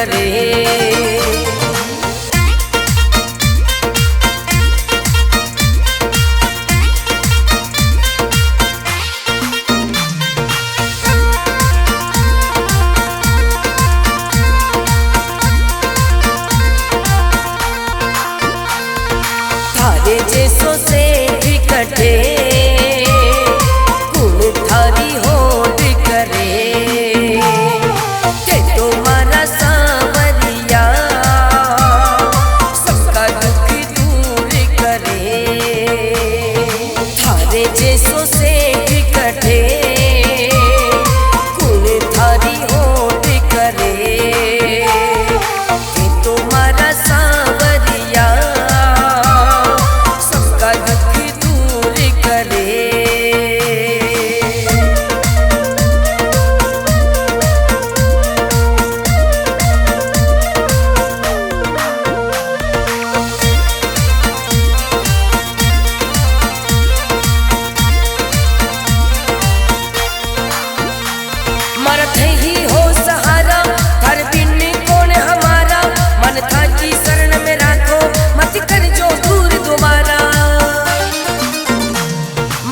करे। थारे जैसो से भी कटे कुल थारी होड़ करे के तुम्हारा सांवरिया सबका दुख दूर करे। थारे जैसो से भी कटे कुल थारी होड़ करे के तुम्हारा सांवरिया मरत ही हो सहारा हर बिन कौन हमारा मन था कि शरण में राखो मत कर जो दूर दोबारा।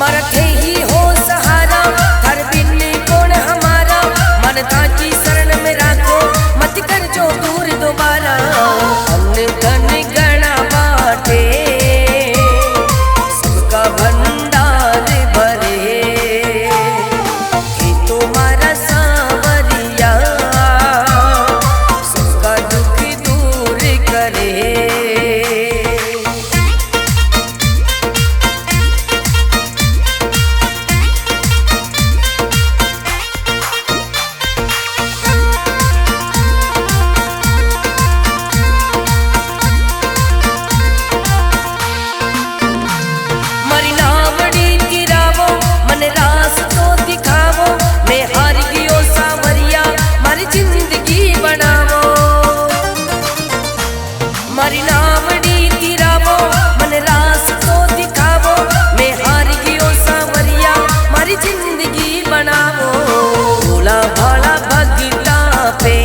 मरत ही हो सहारा हर बिन कौन हमारा मन था कि शरण में राखो मत कर जो दूर दोबारा। अन्न धन गणा बाटे सबका भंडार भरे कि तुम्हारा सांवरिया सबका दुख दूर करे। मरी नावड़ी गिरावो मन रास तो दिखावो मैं हार गियो सांवरिया मारी जिंदगी बनावो। मरी नावड़ी गिरावो मन रास तो दिखावो मैं हार गियो सांवरिया मारी जिंदगी बनावो। भोला भाला भगता पे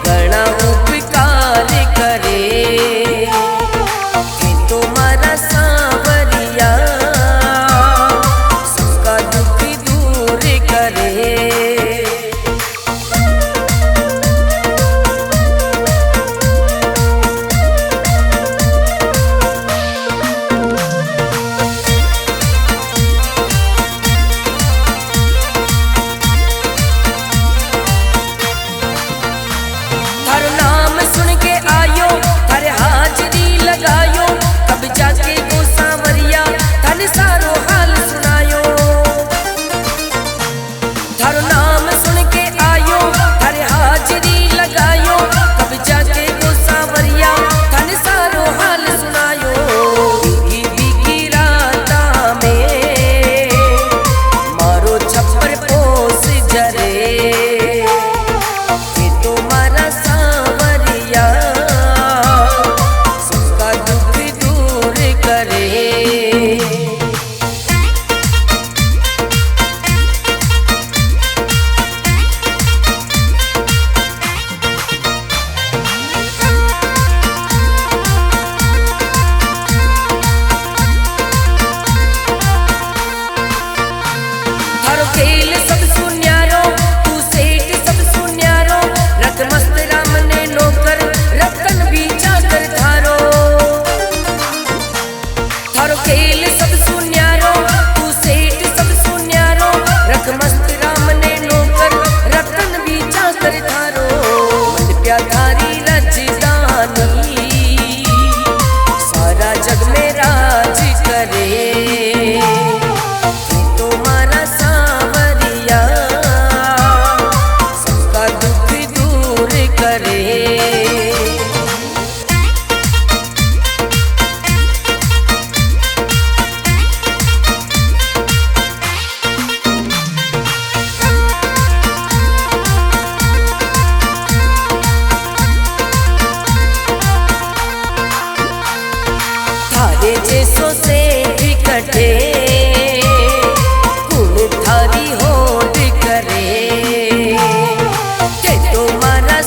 घना उपकार करे कि तुम्हारा सांवरिया सबका दुख दूर करे। थारो नाम सुन के आयो थारे हाजरी लगायो कब जाके गो सांवरिया थाने सारो हाल सुनायो। थारो नाम सुन के आयो थारे हाजरी लगायो कब जाके गो सांवरिया थाने सारो हाल सुनायो। बीगी बीगी राता में मारो छप्पर पोस जरे कि तुम्हारा सांवरिया सबका दुख दूर करे। थारो खेल सब सुन्यारो तू सेठ सब सुन्यारो रत मस्त राम ने नौकर रतन भी चाकर थारो। थारो खेल सब सुन्यारो तू सेठ सब सुन्यारो रत मस्त राम ने नौकर रतन भी चाकर थारो। मन प्या थारी रजदानी सारा जग में राज करे कि तुम्हारा सांवरिया सबका दुख दूर करे। थारे जैसो से भी कटे कुल थारी होड़ करे के तुम्हारा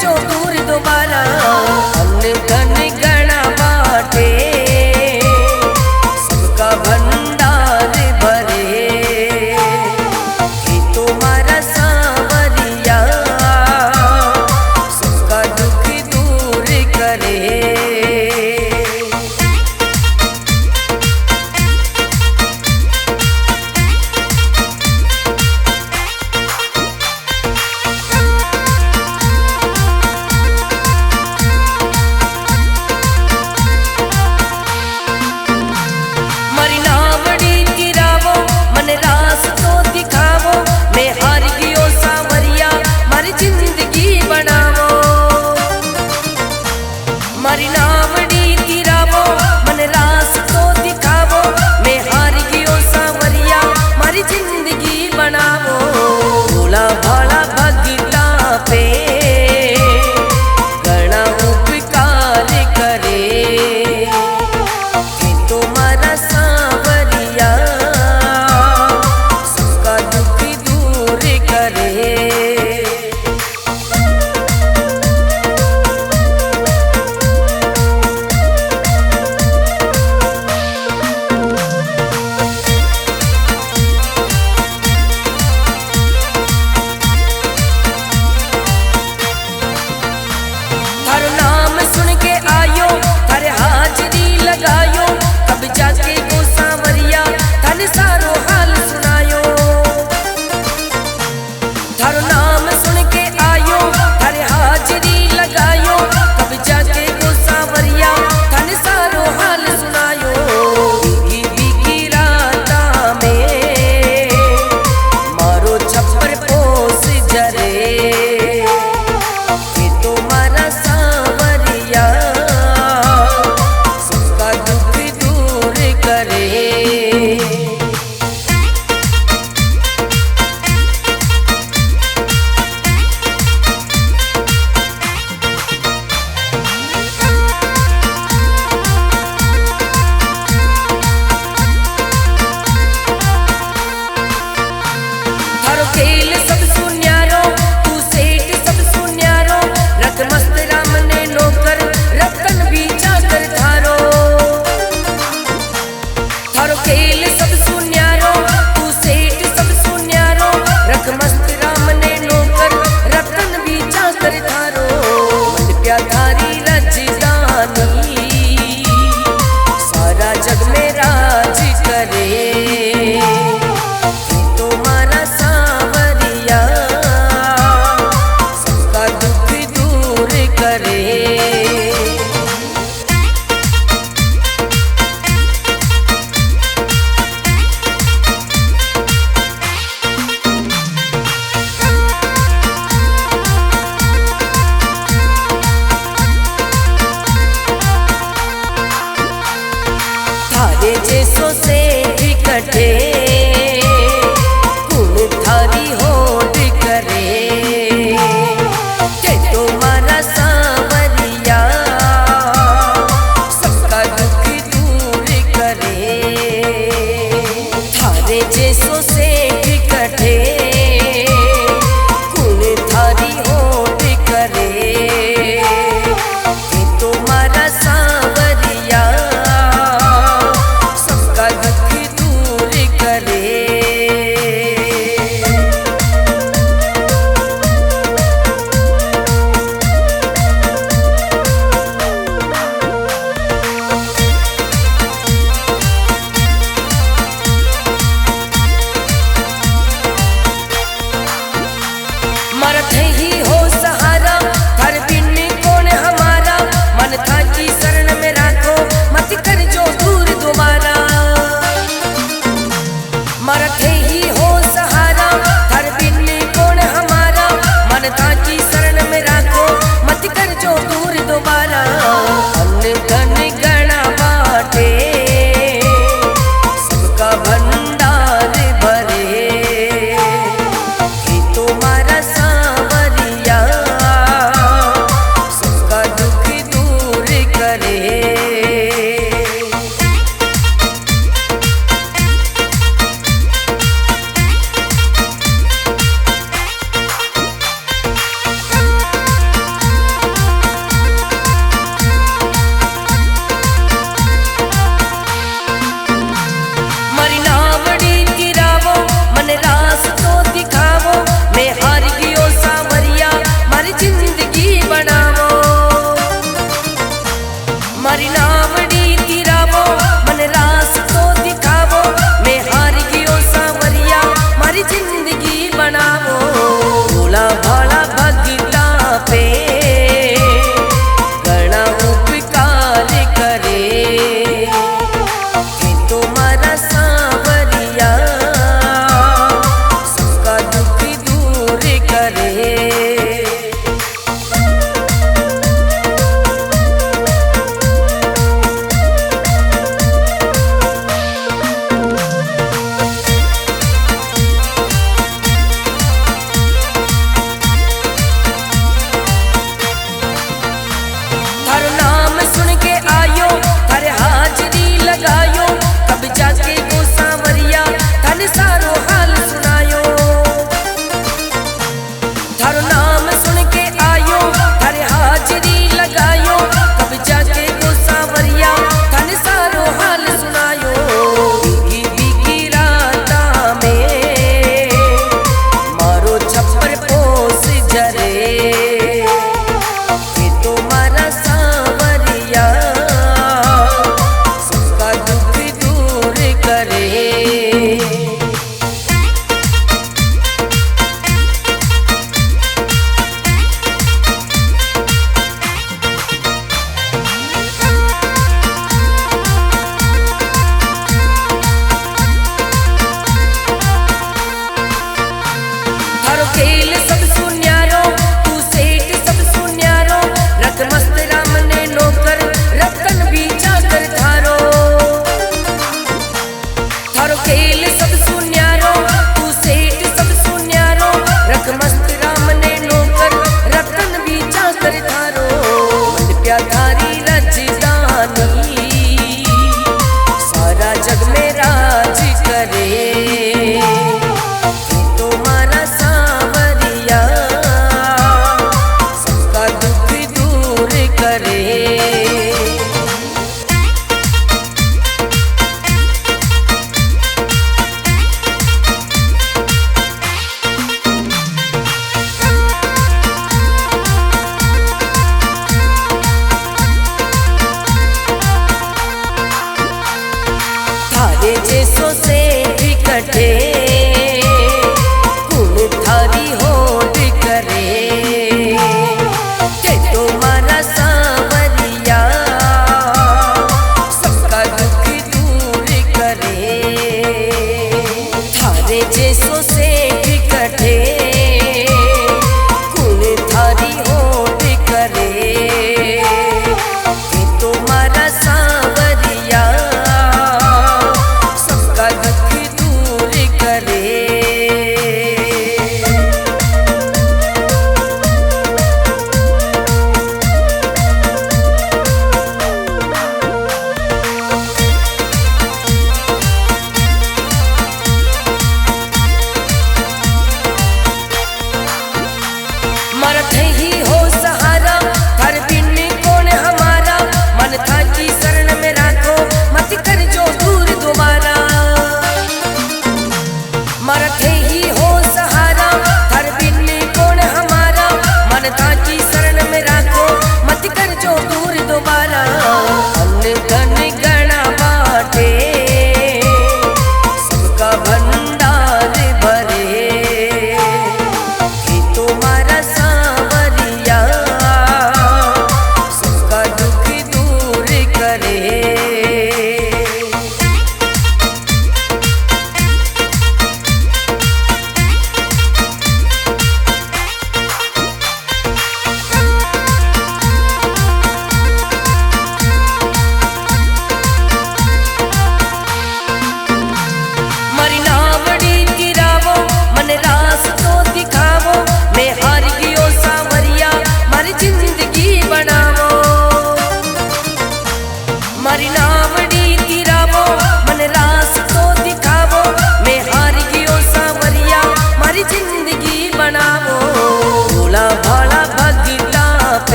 भेजो दूर दोबारा। अन्न धन गणा बाटे सबका भंडार भरे, हे तुम्हारा सांवरिया सबका दुख दूर करे। मारी नावड़ी तिरावो मन रास तो दिखावो, मैं हार गियो सांवरिया मारी जिंदगी बनावो। भोला भाला भगता पे घना उपकार करे, हे तुम्हारा सांवरिया सबका दुख दूर करे। थारो नाम सुन के आयो थारे हाजरी लगायो, कब जाके गो सांवरिया थाने सारो हाल सुनायो। बीगी बीगी राता में मारो छप्पर पोस जरे, हे तुम्हारा सांवरिया सबका दुख दूर करे। खेल सब सुन्यारो तू सेठ सब सुन्यारो, रख मस्त राम ने नौकर रतन भी चाकर थारो। थारो खेल सब सुन्यारो तू सेठ सब सुन्यारो, रख मस्त राम ने नौकर रतन भी चाकर थारो। मन प्या थारी रजदानी सारा जग में राज करे, थारे जैसो से कटे कुल थारी होड़ करे, के तुम्हारा सांवरिया सबका दुख दूर करे। थारे जैसो से कटे कुल थारी होड़ करे, के तुम्हारा सांवरिया दुख दूर करे। मरते ही हो सहारा हर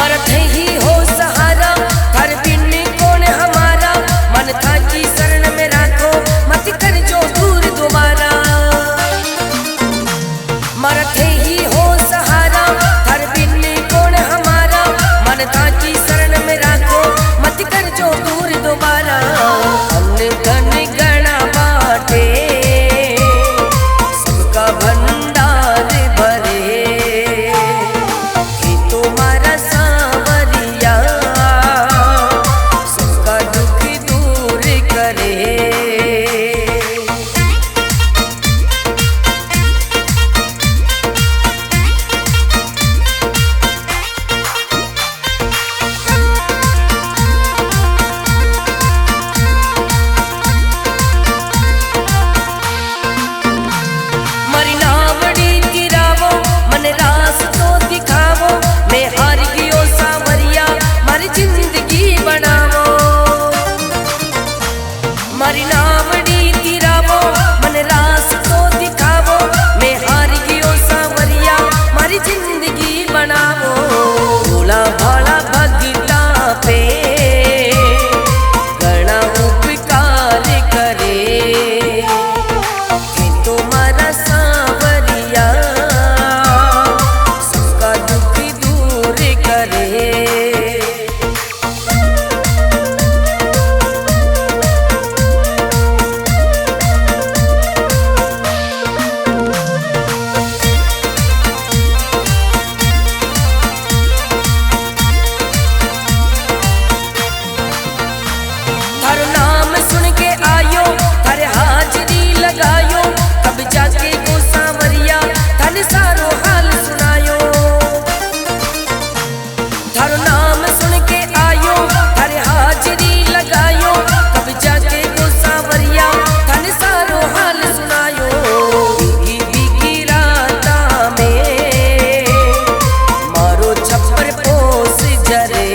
मरत ही हो सहारा, हर बिन कौन हमारा, मन था की शरण में राखो, मत कर जो दूर दोबारा। मरत ही हो सहारा, हर बिन कौन हमारा, मन था की शरण में राखो, मत कर जो दूर दोबारा। अन्न धन गणा बाटे, सबका भंडार भरे, तुम्हारा सांवरिया सबका दुख दूर करे। मरी नावड़ी गिरावो, मन रास तो दिखावो, मैं हार गियो सांवरिया, मरी जिंदगी बनावो। मरी नावड़ी गिरावो, मन रास तो दिखावो, मैं हार गियो सांवरिया, मरी जिंदगी बनावो। भोला भाला भगता पे घना उपकार करे, कि तुम्हारा सांवरिया सबका दुख दूर करे। हर नाम सुन के आयो, हर हाजरी लगायो, कब जाके वो सांवरिया थन सारो हाल सुनायो। हर नाम सुन के आयो, हर हाजरी लगायो, कब जाके वो सांवरिया थन सारो हाल सुनायो। भीगी भीगी राता में मारो छप्पर पोस जरे,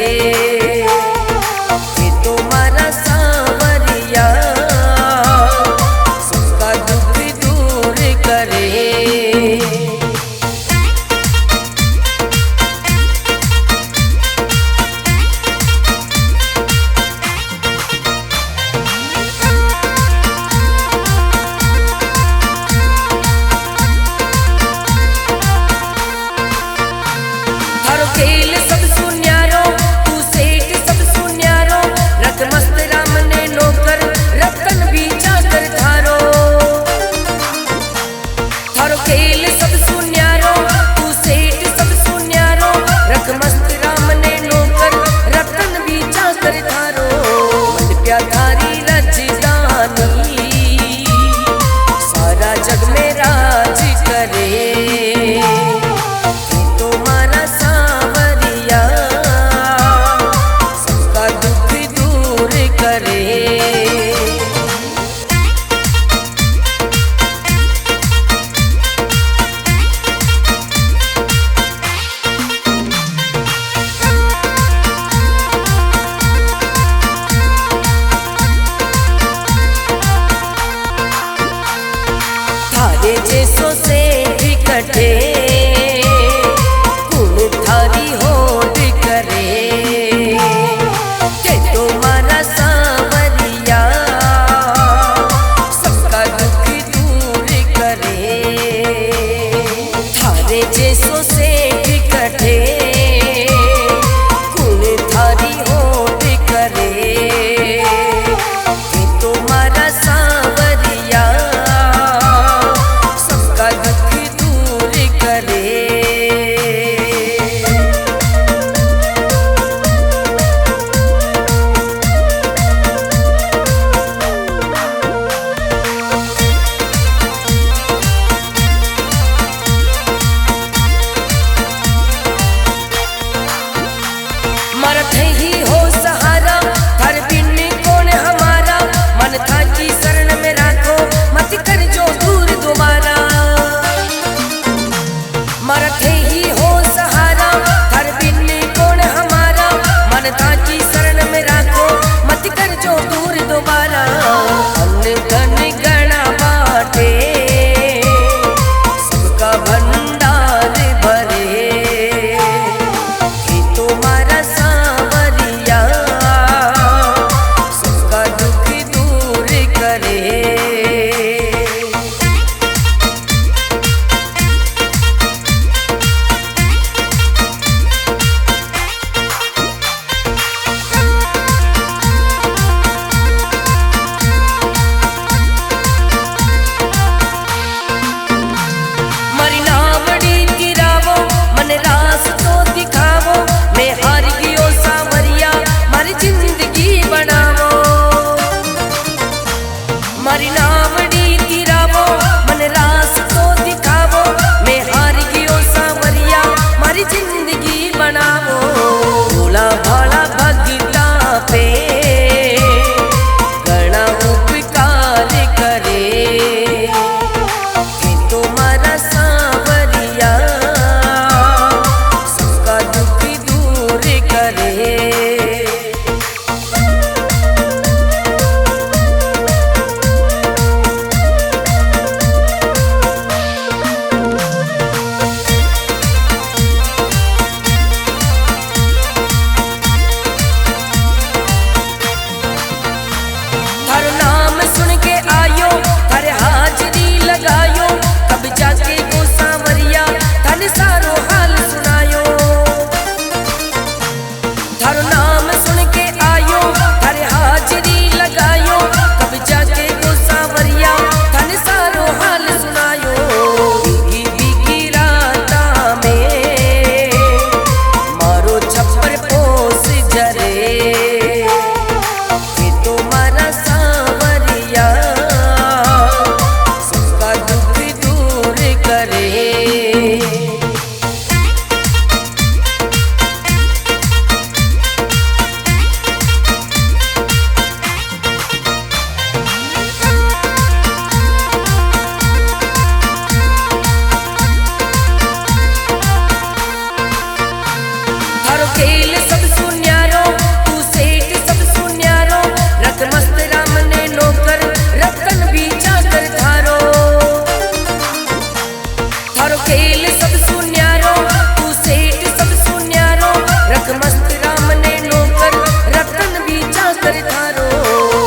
कि तुम्हारा सांवरिया सबका दुख दूर करे। थारो खेल सब सुन्यारो, तू सेठ सब सुन्यारो, रत मस्त राम ने नौकर, रतन भी चाकर थारो। थारो खेल सब सुन्यारो, तू सेठ सब सुन्यारो, रत मस्त राम ने नौकर, रतन भी चाकर थारो। मन प्याधारी रजदानी, सारा जग में राज करे, कि तुम्हारा सांवरिया सबका दुख दूर करे। थारे जैसो से इकट्ठे कुल थारी होड़ करे, कि तुम्हारा सांवरिया सबका दुख दूर करे। थारे जैसो से इकट्ठे कुल थारी होड़ करे, कि तुम्हारा सांवरिया सबका दुख दूर करे। मरत ही हो सहारा, हर बिन कौन हमारा, मन था की शरण में राखो, मत कर जो दूर दोबारा। मरत ही हो सहारा, हर बिन कौन हमारा, मन था की शरण में राखो, मत कर जो दूर दोबारा। अन्न धन गणा बाटे, सबका भंडार भरे, कि तुम्हारा तुम्हारा सांवरिया सबका दुख दूर करे। मारी नावड़ी तिरावो मन रास तो दिखावो, मैं हार गयो सांवरिया मारी जिंदगी बनावो। भोला भाला भगता पे घना उपकार करे, कि तुम्हारा सांवरिया सबका दुख दूर करे। थारो नाम सुन के आयो थारे हाजरी लगायो, कब जाके गो सांवरिया थाने सारो हाल सुनायो। बीगी बीगी राता में मारो छप्पर पोस जरे, कि तुम्हारा सांवरिया सबका दुख दूर करे। खेल सब सुन्यारो तू सेठ सब सुन्यारो, रत मस्त राम ने नौकर रतन भी चाकर थारो। थारो खेल सब सुन्यारो तू सेठ सब सुन्यारो, रत मस्त राम ने नौकर रतन भी चाकर थारो।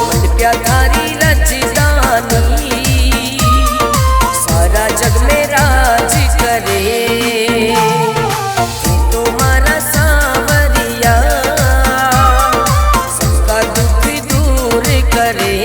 मन प्या थारी रजदानी सारा जग में राज करे, सबका दुख दूर करे।